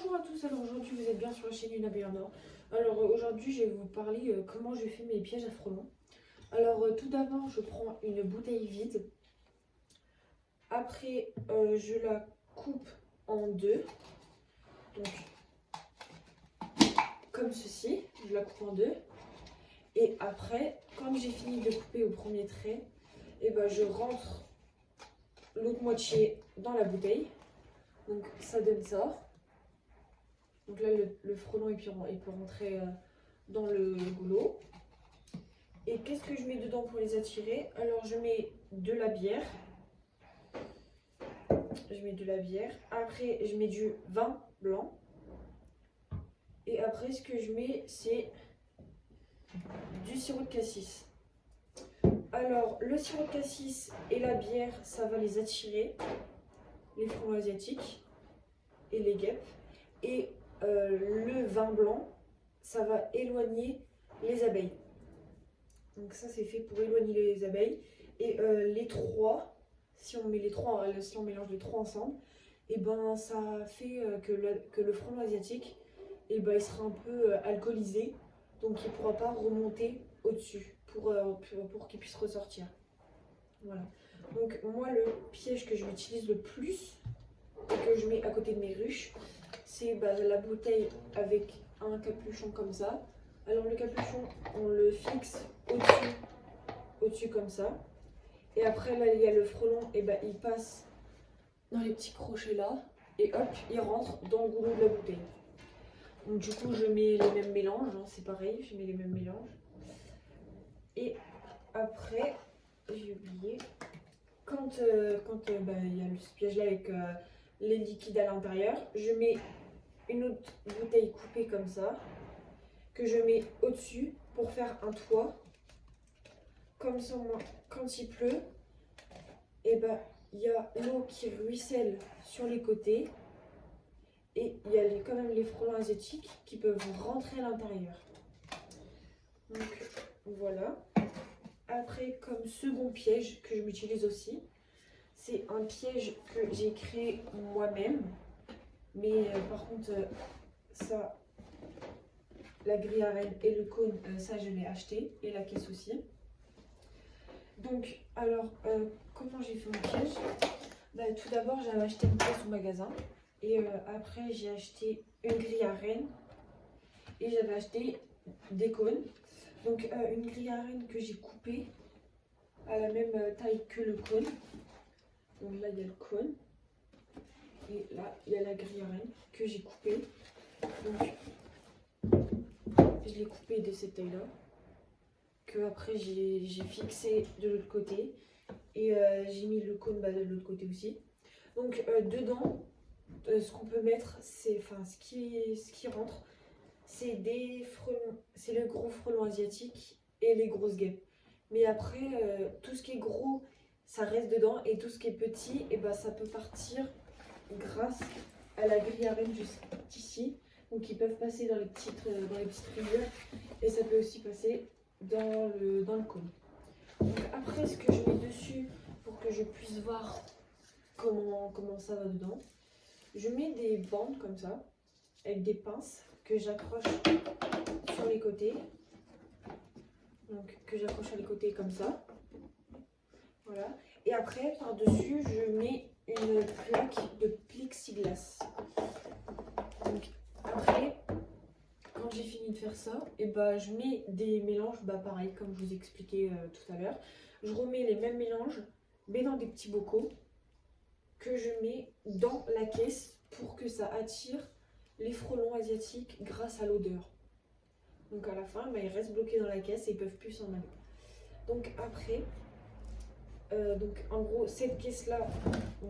Bonjour à tous, alors aujourd'hui vous êtes bien sur la chaîne Une abeille en or. Alors aujourd'hui je vais vous parler comment je fais mes pièges à frelons. Alors tout d'abord je prends une bouteille vide. Après je la coupe en deux. Donc comme ceci, je la coupe en deux. Et après, quand j'ai fini de couper au premier trait, et ben, je rentre l'autre moitié dans la bouteille. Donc ça donne ça. Donc là, le frelon, il peut rentrer dans le goulot. Et qu'est-ce que je mets dedans pour les attirer? Alors, je mets de la bière. Après, je mets du vin blanc. Et après, ce que je mets, c'est du sirop de cassis. Alors, le sirop de cassis et la bière, ça va les attirer, les frelons asiatiques et les guêpes. Et le vin blanc, ça va éloigner les abeilles. Donc ça c'est fait pour éloigner les abeilles. Et les trois, si on met les trois, si on mélange les trois ensemble, et ben ça fait que le frelon asiatique, et ben il sera un peu alcoolisé, donc il ne pourra pas remonter au-dessus pour qu'il puisse ressortir. Voilà. Donc moi le piège que je utilise le plus et que je mets à côté de mes ruches, c'est la bouteille avec un capuchon comme ça. Alors le capuchon, on le fixe au-dessus comme ça. Et après là, il y a le frelon, et il passe dans les petits crochets là. Et hop, il rentre dans le goulot de la bouteille. Donc du coup, je mets les mêmes mélanges, hein, c'est pareil, je mets les mêmes mélanges. Et après, j'ai oublié, quand il y a ce piège là avec les liquides à l'intérieur, je mets une autre bouteille coupée comme ça, que je mets au-dessus pour faire un toit. Comme ça, quand il pleut, et il y a l'eau qui ruisselle sur les côtés et il y a quand même les frelons asiatiques qui peuvent rentrer à l'intérieur. Donc voilà. Après, comme second piège que je m'utilise aussi, c'est un piège que j'ai créé moi-même. Mais par contre, ça, la grille à reine et le cône, ça je l'ai acheté. Et la caisse aussi. Donc, alors, comment j'ai fait mon piège? Tout d'abord, j'avais acheté une caisse au magasin. Et après, j'ai acheté une grille à reine. Et j'avais acheté des cônes. Donc, une grille à reine que j'ai coupée à la même taille que le cône. Donc là, il y a le cône. Et là, il y a la grille à reine que j'ai coupée. Donc, je l'ai coupée de cette taille-là. Que après, j'ai fixé de l'autre côté. Et j'ai mis le cône de l'autre côté aussi. Donc, dedans, ce qu'on peut mettre, c'est, ce qui rentre, c'est des frelons, c'est le gros frelon asiatique et les grosses guêpes. Mais après, tout ce qui est gros, ça reste dedans. Et tout ce qui est petit, ça peut partir grâce à la grille à reine jusqu'ici. Donc ils peuvent passer dans les petites rivières. Et ça peut aussi passer dans le cône. Donc après, ce que je mets dessus pour que je puisse voir comment ça va dedans, je mets des bandes comme ça, avec des pinces que j'accroche sur les côtés. Donc que j'accroche sur les côtés comme ça. Voilà. Et après, par-dessus, je mets une plaque de plexiglas. Donc après, quand j'ai fini de faire ça, je mets des mélanges, pareil, comme je vous expliquais tout à l'heure. Je remets les mêmes mélanges, mais dans des petits bocaux, que je mets dans la caisse pour que ça attire les frelons asiatiques grâce à l'odeur. Donc à la fin, ils restent bloqués dans la caisse et ils ne peuvent plus s'en aller. Donc après, en gros, cette caisse-là,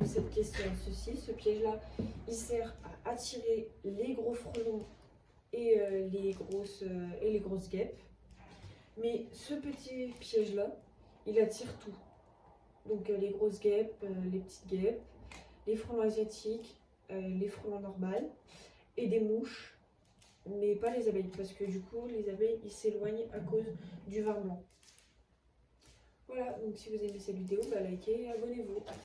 ce piège-là, il sert à attirer les gros frelons et les grosses guêpes. Mais ce petit piège-là, il attire tout. Donc les grosses guêpes, les petites guêpes, les frelons asiatiques, les frelons normales et des mouches, mais pas les abeilles, parce que du coup, les abeilles, ils s'éloignent à cause du vin blanc. Voilà, donc si vous aimez cette vidéo, likez et abonnez-vous.